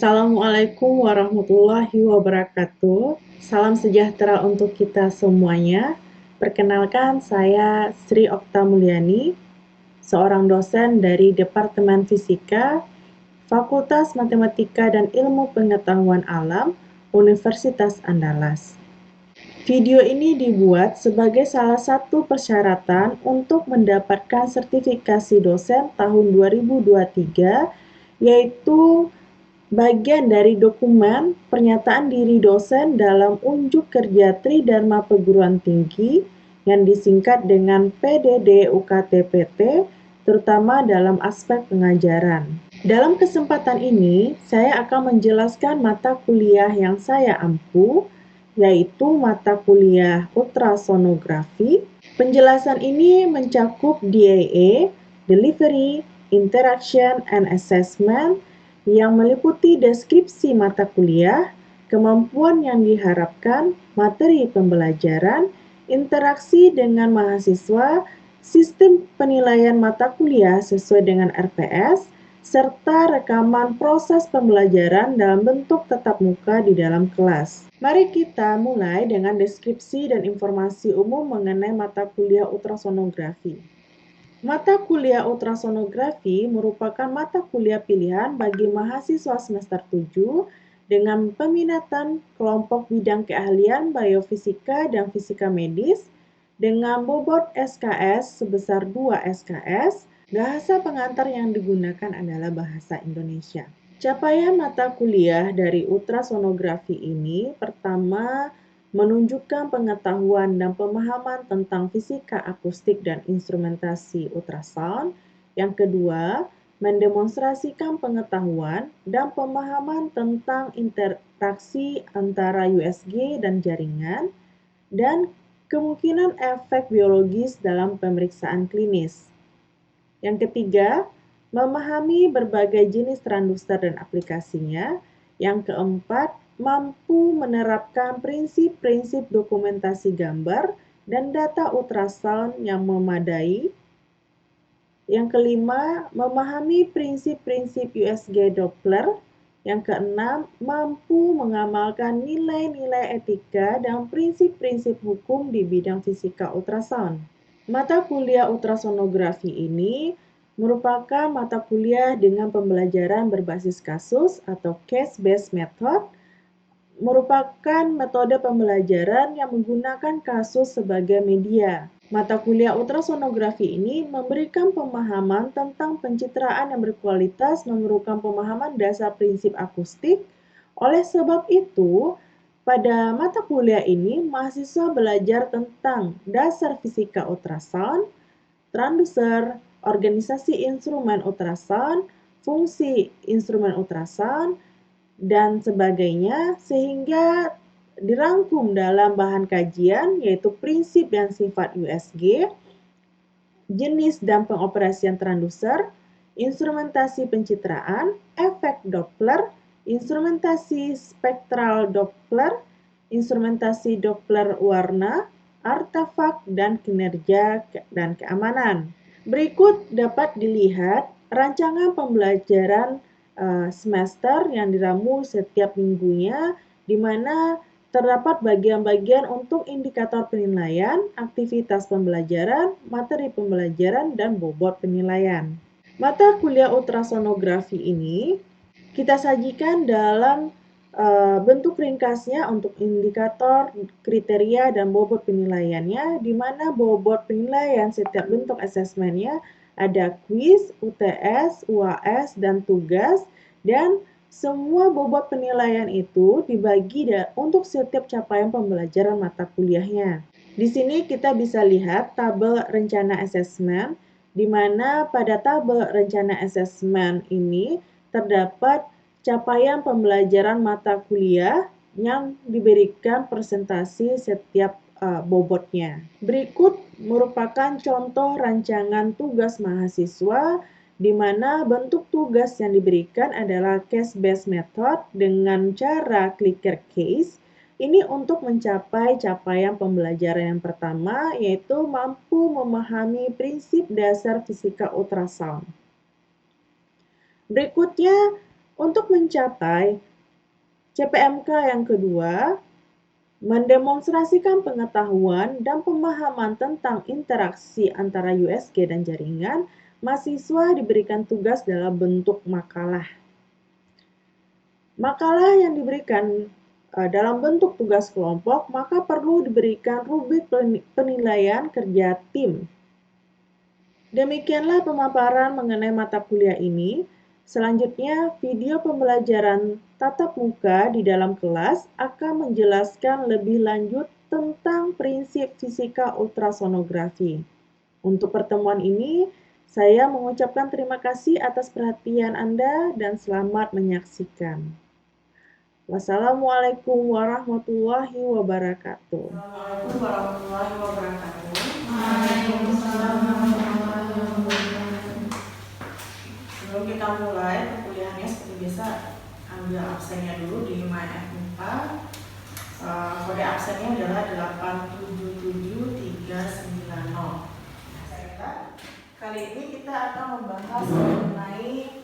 Assalamualaikum warahmatullahi wabarakatuh. Salam sejahtera untuk kita semuanya. Perkenalkan, saya Sri Okta Mulyani, seorang dosen dari Departemen Fisika, Fakultas Matematika dan Ilmu Pengetahuan Alam, Universitas Andalas. Video ini dibuat sebagai salah satu persyaratan untuk mendapatkan sertifikasi dosen tahun 2023, yaitu bagian dari dokumen pernyataan diri dosen dalam unjuk kerja Tridharma Perguruan Tinggi yang disingkat dengan PDD UKT-PT, terutama dalam aspek pengajaran. Dalam kesempatan ini, saya akan menjelaskan mata kuliah yang saya ampu, yaitu mata kuliah ultrasonografi. Penjelasan ini mencakup DAA, Delivery, Interaction, and Assessment, yang meliputi deskripsi mata kuliah, kemampuan yang diharapkan, materi pembelajaran, interaksi dengan mahasiswa, sistem penilaian mata kuliah sesuai dengan RPS, serta rekaman proses pembelajaran dalam bentuk tatap muka di dalam kelas. Mari kita mulai dengan deskripsi dan informasi umum mengenai mata kuliah ultrasonografi. Mata kuliah ultrasonografi merupakan mata kuliah pilihan bagi mahasiswa semester 7 dengan peminatan kelompok bidang keahlian biofisika dan fisika medis dengan bobot SKS sebesar 2 SKS. Bahasa pengantar yang digunakan adalah bahasa Indonesia. Capaian mata kuliah dari ultrasonografi ini pertama, menunjukkan pengetahuan dan pemahaman tentang fisika akustik dan instrumentasi ultrasound. Yang kedua, mendemonstrasikan pengetahuan dan pemahaman tentang interaksi antara USG dan jaringan, dan kemungkinan efek biologis dalam pemeriksaan klinis. Yang ketiga, memahami berbagai jenis transducer dan aplikasinya. Yang keempat, mampu menerapkan prinsip-prinsip dokumentasi gambar dan data ultrasound yang memadai. Yang kelima, memahami prinsip-prinsip USG Doppler. Yang keenam, mampu mengamalkan nilai-nilai etika dan prinsip-prinsip hukum di bidang fisika ultrasound. Mata kuliah ultrasonografi ini merupakan mata kuliah dengan pembelajaran berbasis kasus atau case-based method, merupakan metode pembelajaran yang menggunakan kasus sebagai media. Mata kuliah ultrasonografi ini memberikan pemahaman tentang pencitraan yang berkualitas, memerlukan pemahaman dasar prinsip akustik. Oleh sebab itu, pada mata kuliah ini, mahasiswa belajar tentang dasar fisika ultrasound, transducer, organisasi instrumen ultrasound, fungsi instrumen ultrasound, dan sebagainya, sehingga dirangkum dalam bahan kajian, yaitu prinsip dan sifat USG, jenis dan pengoperasian transducer, instrumentasi pencitraan, efek Doppler, instrumentasi spektral Doppler, instrumentasi Doppler warna, artefak, dan kinerja dan keamanan. Berikut dapat dilihat rancangan pembelajaran semester yang diramu setiap minggunya, di mana terdapat bagian-bagian untuk indikator penilaian, aktivitas pembelajaran, materi pembelajaran, dan bobot penilaian. Mata kuliah ultrasonografi ini kita sajikan dalam bentuk ringkasnya untuk indikator, kriteria, dan bobot penilaiannya, di mana bobot penilaian setiap bentuk asesmennya ada kuis, UTS, UAS, dan tugas, dan semua bobot penilaian itu dibagi untuk setiap capaian pembelajaran mata kuliahnya. Di sini kita bisa lihat tabel rencana asesmen, di mana pada tabel rencana asesmen ini terdapat capaian pembelajaran mata kuliah yang diberikan presentasi setiap bobotnya. Berikut merupakan contoh rancangan tugas mahasiswa, di mana bentuk tugas yang diberikan adalah case-based method dengan cara clicker case. Ini untuk mencapai capaian pembelajaran yang pertama, yaitu mampu memahami prinsip dasar fisika ultrasound. Berikutnya, Untuk mencapai CPMK yang kedua, mendemonstrasikan pengetahuan dan pemahaman tentang interaksi antara USG dan jaringan, mahasiswa diberikan tugas dalam bentuk makalah. Makalah yang diberikan dalam bentuk tugas kelompok, maka perlu diberikan rubrik penilaian kerja tim. Demikianlah pemaparan mengenai mata kuliah ini. Selanjutnya, video pembelajaran tatap muka di dalam kelas akan menjelaskan lebih lanjut tentang prinsip fisika ultrasonografi. Untuk pertemuan ini, saya mengucapkan terima kasih atas perhatian Anda dan selamat menyaksikan. Wassalamualaikum warahmatullahi wabarakatuh. Assalamualaikum warahmatullahi wabarakatuh. Sebelum kita mulai perkuliahannya, seperti biasa ambil absennya dulu di MyFMIPA. Kode absennya adalah 877390. Kali ini kita akan membahas mengenai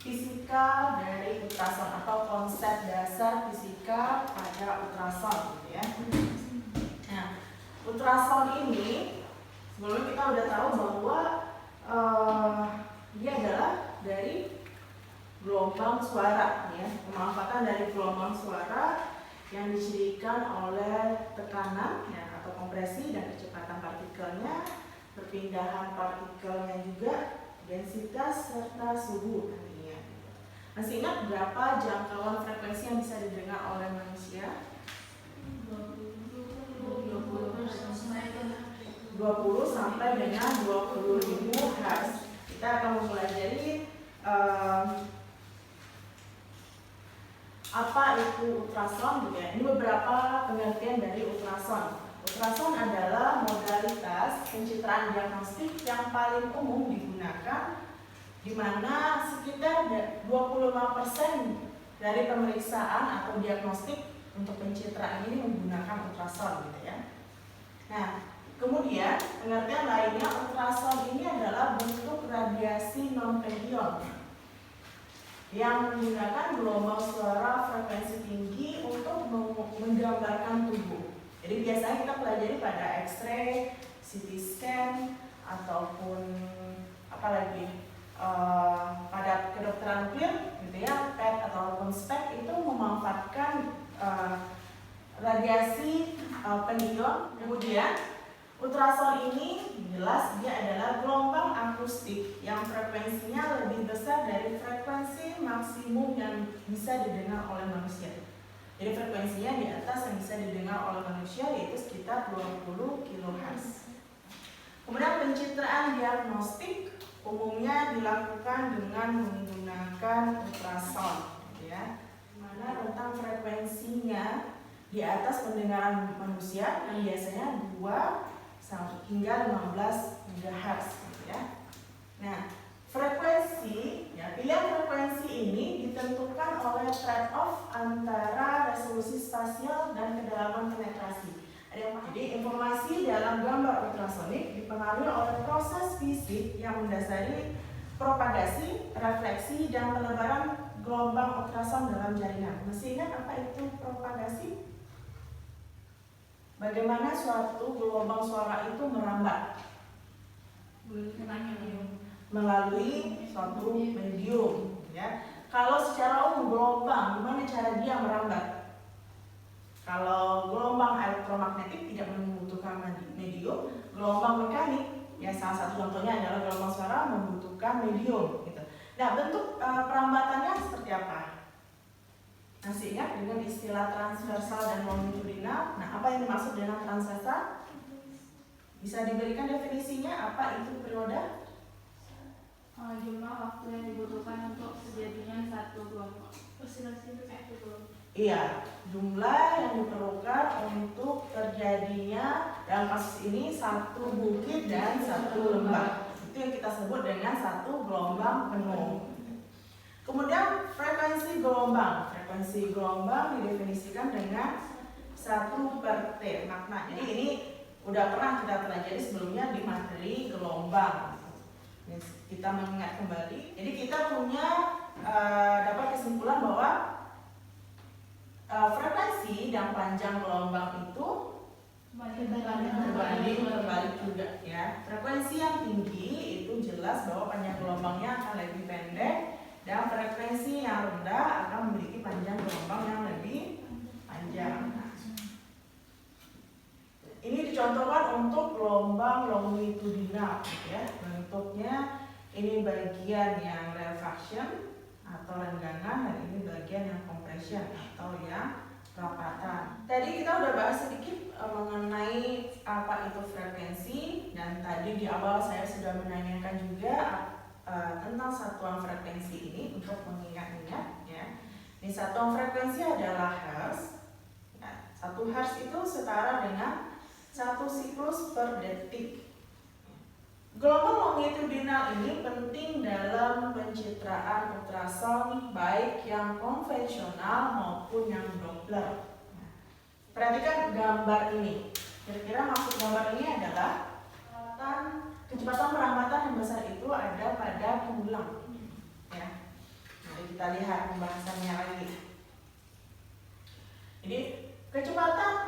fisika dari ultrason atau konsep dasar fisika pada ultrason, gitu ya. Nah, ultrason ini sebelumnya kita udah tahu bahwa dia adalah dari gelombang suara, ya, pemanfaatan dari gelombang suara yang dicirikan oleh tekanan, ya, atau kompresi dan kecepatan partikelnya, perpindahan partikelnya juga, densitas serta suhu. Masih ingat berapa jangkauan frekuensi yang bisa didengar oleh manusia? 20 sampai dengan 20.000 Hz. Kita akan mempelajari apa itu ultrason, gitu ya. Ini beberapa pengertian dari ultrason. Ultrason adalah modalitas pencitraan diagnostik yang paling umum digunakan, di mana sekitar 25% dari pemeriksaan atau diagnostik untuk pencitraan ini menggunakan ultrason, gitu ya. Nah, kemudian pengertian lainnya, ultrason ini adalah bentuk radiasi non-radion yang menggunakan gelombang suara frekuensi tinggi untuk menggambarkan tubuh. Jadi biasanya kita pelajari pada X-ray, CT scan, ataupun apalagi pada kedokteran nuklir, gitu ya, PET ataupun SPECT itu memanfaatkan radiasi penion. Kemudian ultrason ini jelas dia adalah gelombang akustik yang frekuensinya lebih besar dari frekuensi maksimum yang bisa didengar oleh manusia. Jadi frekuensinya di atas yang bisa didengar oleh manusia, yaitu sekitar 20 kHz. Kemudian pencitraan diagnostik umumnya dilakukan dengan menggunakan ultrason, gitu ya, dimana rentang frekuensinya di atas pendengaran manusia yang biasanya 2 hingga 15 MHz, gitu ya. Nah, frekuensi, ya, pilihan frekuensi ini ditentukan oleh trade-off antara resolusi spasial dan kedalaman penetrasi. Jadi informasi dalam gambar ultrasonik dipengaruhi oleh proses fisik yang mendasari propagasi, refleksi, dan pelebaran gelombang ultrason dalam jaringan. Masih ingat apa itu propagasi? Bagaimana suatu gelombang suara itu merambat? Melalui suatu medium, ya. Kalau secara umum gelombang, gimana cara dia merambat? Kalau gelombang elektromagnetik tidak membutuhkan medium, gelombang mekanik, ya, salah satu contohnya adalah gelombang suara membutuhkan medium, gitu. Nah, bentuk perambatannya seperti apa? Masih ingat dengan istilah transversal dan longitudinal? Nah, apa yang dimaksud dengan transversal? Bisa diberikan definisinya, apa itu periode? Jumlah waktu yang dibutuhkan untuk terjadinya satu gelombang. Iya, jumlah yang diperlukan untuk terjadinya dalam kasus ini satu bukit dan satu lembah. Itu yang kita sebut dengan satu gelombang penuh. Kemudian frekuensi gelombang. Frekuensi gelombang didefinisikan dengan 1/T makna. Jadi ini udah pernah kita pelajari sebelumnya di materi gelombang. Kita mengingat kembali, jadi kita punya dapat kesimpulan bahwa frekuensi dan panjang gelombang itu berbanding terbalik juga ya. Frekuensi yang tinggi itu jelas bahwa panjang gelombangnya akan lebih pendek, dan frekuensi yang rendah akan memiliki panjang gelombang yang lebih panjang. Ini dicontohkan untuk gelombang longitudinal ya. Bentuknya ini bagian yang rarefaction atau renggangan, dan ini bagian yang compression atau yang rapatan. Tadi kita udah bahas sedikit mengenai apa itu frekuensi, dan tadi di awal saya sudah menanyakan juga tentang satuan frekuensi ini untuk mengingat-ingat ya. Ini satuan frekuensi adalah hertz. Ya, 1 hertz itu setara dengan 1 siklus per detik. Gelombang longitudinal ini penting dalam pencitraan ultrasound baik yang konvensional maupun yang Doppler. Perhatikan gambar ini. Kira-kira maksud gambar ini adalah kecepatan perambatan yang besar itu ada pada tulang. Ya. Mari kita lihat pembahasannya lagi. Jadi kecepatan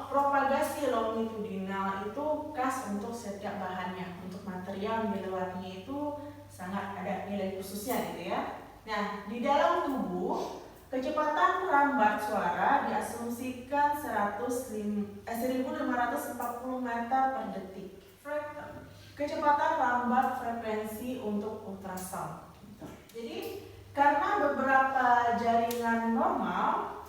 propagasi longitudinal itu khas untuk setiap bahannya. Untuk material yang dilewatinya itu sangat ada nilai khususnya gitu ya. Nah, di dalam tubuh kecepatan rambat suara diasumsikan 1540 meter per detik. Kecepatan rambat frekuensi untuk ultrasound. Jadi karena beberapa jaringan normal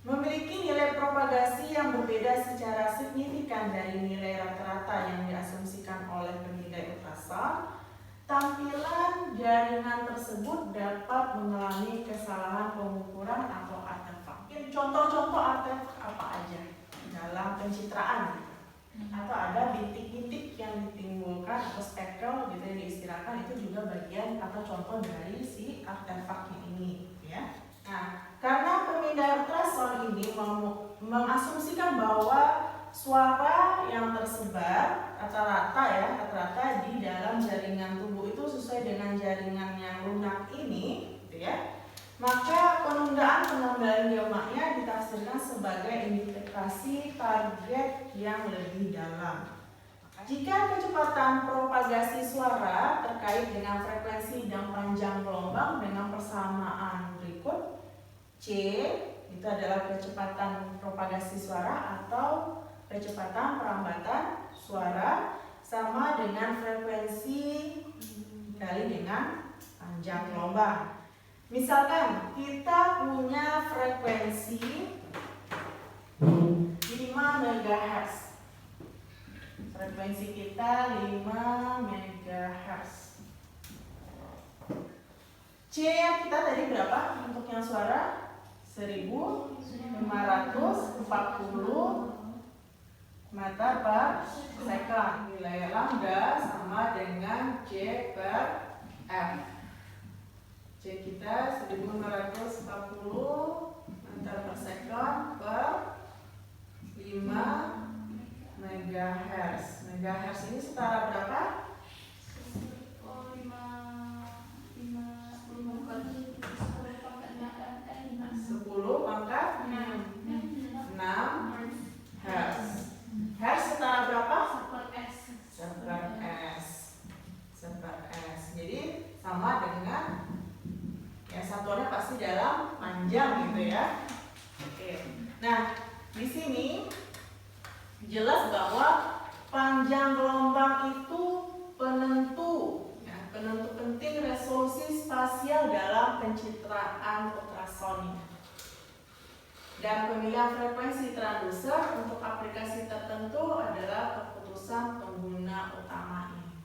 memiliki nilai propagasi yang berbeda secara signifikan dari nilai rata-rata yang diasumsikan oleh penilai ultrasound, tampilan jaringan tersebut dapat mengalami kesalahan pengukuran atau artefak. Contoh-contoh artefak apa aja dalam pencitraan? Atau ada bintik-bintik yang ditimbulkan atau speckle gitu yang diistilahkan, itu juga bagian atau contoh dari si artefaknya ini ya. Nah, karena pemindai ultrasound ini mengasumsikan bahwa suara yang tersebar rata-rata di dalam jaringan tubuh itu sesuai dengan jaringan yang lunak ini gitu ya. Maka penundaan pengembalian geomaknya ditafsirkan sebagai indikasi target yang lebih dalam. Jika kecepatan propagasi suara terkait dengan frekuensi dan panjang gelombang dengan persamaan berikut, C itu adalah kecepatan propagasi suara atau kecepatan perambatan suara sama dengan frekuensi kali dengan panjang gelombang. Misalkan kita punya frekuensi 5 MHz. Frekuensi kita 5 MHz. C yang kita tadi berapa untuk yang suara? 1540 meter per second. Nilai lambda sama dengan C per F. C kita 1540 meter per second per 5 MHz. MHz ini setara berapa? 10 pangkat 6 Hz. Hertz setara berapa? Seper S. Jadi sama dengan ya, satuannya pasti dalam panjang gitu ya. Oke. Nah, di sini jelas bahwa panjang gelombang itu penentu penting resolusi spasial dalam pencitraan ultrasound. Dan pemilihan frekuensi transducer untuk aplikasi tertentu adalah keputusan pengguna utama ini.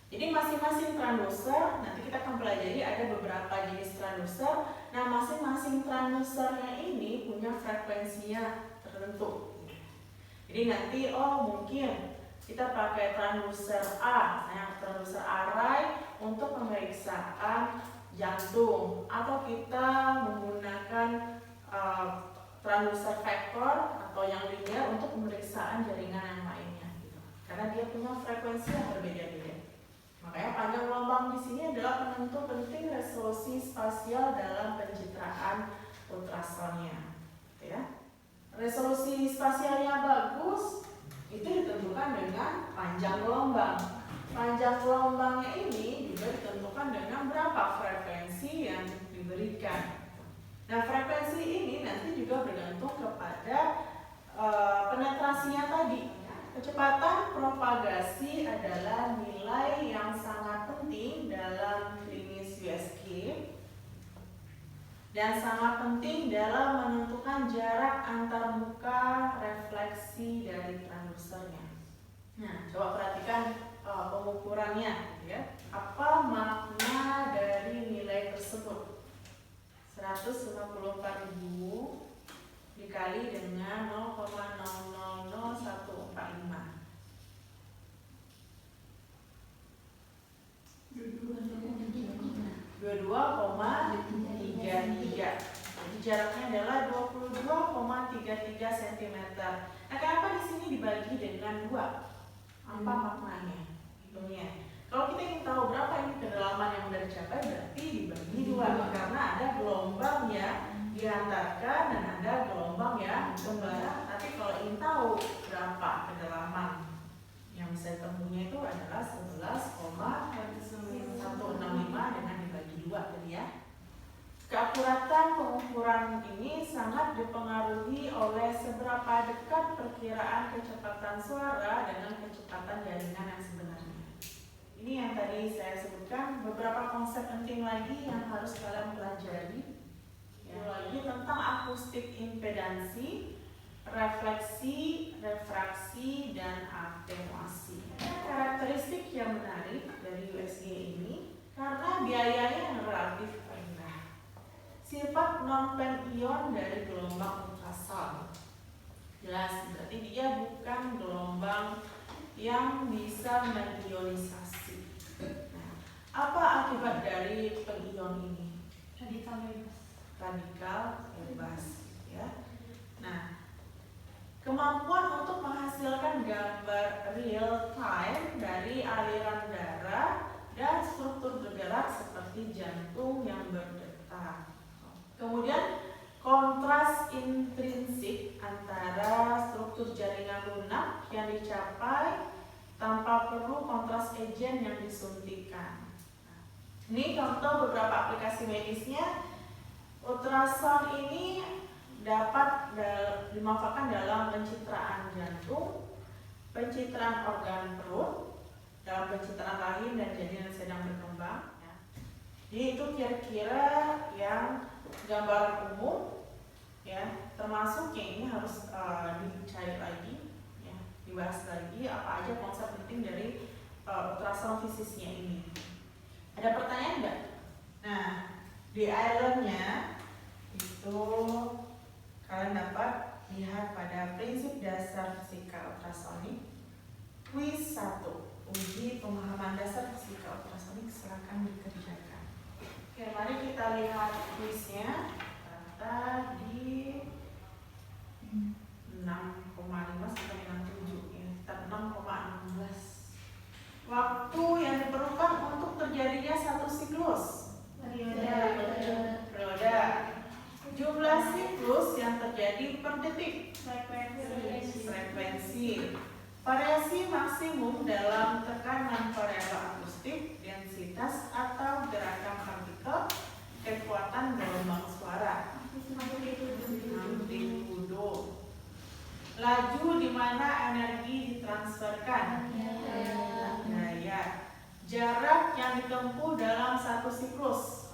Jadi masing-masing transducer, nanti kita akan pelajari ada beberapa jenis transducer. Nah, masing-masing transducernya ini punya frekuensinya tertentu. Jadi nanti mungkin kita pakai transducer A, misalnya transducer array untuk pemeriksaan jantung, atau kita menggunakan transducer vektor atau yang linear untuk pemeriksaan jaringan yang lainnya gitu. Karena dia punya frekuensi yang berbeda-beda. Makanya ini adalah penentu penting resolusi spasial dalam pencitraan ultrasonnya. Ya. Resolusi spasialnya bagus itu ditentukan dengan panjang gelombang. Panjang gelombangnya ini juga ditentukan dengan berapa frekuensi yang diberikan. Nah, frekuensi ini nanti juga bergantung kepada penetrasinya tadi. Kecepatan propagasi adalah nilai yang sangat penting dalam klinis USG dan sangat penting dalam menentukan jarak antar muka refleksi dari transdusernya. Nah, coba perhatikan pengukurannya, ya. Apa makna dari nilai tersebut? 154.000 dikali dengan 0,000145. 22,33. Jadi jaraknya adalah 22,33 cm. Nah, kenapa di sini dibagi dengan 2? Apa maknanya? Hitungnya. Kalau kita ingin tahu berapa ini kedalaman yang sudah dicapai, berarti dibagi 2 karena ada gelombang yang diantarkan dan ada gelombang yang kembali. Tapi kalau ingin tahu berapa kedalaman yang bisa ditemuinya itu adalah 11,165 dengan dibagi 2 tadi ya. Keakuratan pengukuran ini sangat dipengaruhi oleh seberapa dekat perkiraan kecepatan suara dengan kecepatan jaringan yang sebenarnya. Ini yang tadi saya sebutkan, beberapa konsep penting lagi yang harus kalian pelajari. Ya, lagi tentang akustik impedansi, refleksi, refraksi, dan atenuasi. Karakteristik yang menarik dari USG ini karena biayanya yang relatif rendah. Sifat non-pen ion dari gelombang ultrasound. Jelas, berarti dia bukan gelombang yang bisa mengionisasi. Nah, apa akibat dari penion ini? Radikal bebas. Radikal bebas, ya. Nah, kemampuan untuk menghasilkan gambar real time dari aliran darah dan struktur bergerak seperti jantung yang berdetak. Kemudian kontras intrinsik antara struktur jaringan lunak yang dicapai tanpa perlu kontras agen yang disuntikan. Ini contoh beberapa aplikasi medisnya. Ultrasound ini dapat dimanfaatkan dalam pencitraan jantung, pencitraan organ perut, dalam pencitraan rahim dan janin yang sedang berkembang. Jadi itu kira-kira yang gambaran umum, ya, termasuk yang ini harus dicari lagi, ya, dibahas lagi apa aja konsep penting dari ultrasound fisisnya ini. Ada pertanyaan nggak? Nah, di islandnya itu kalian dapat lihat pada prinsip dasar fisika ultrasonik. Kuis 1, uji pemahaman dasar fisika ultrasonik, silakan dikerjakan. Oke, mari kita lihat kuisnya. Ternyata di 6,5 sampai dengan 7, ya, sekitar 6,16. Waktu yang diperlukan untuk terjadinya satu siklus. Periode. Jumlah siklus yang terjadi per detik. Frekuensi. Variasi maksimum dalam tekanan variabel akustik, densitas atau gerakan partikel, kekuatan gelombang suara. Amplitudo. Laju di mana energi ditransferkan. Daya. Jarak yang ditempuh dalam satu siklus.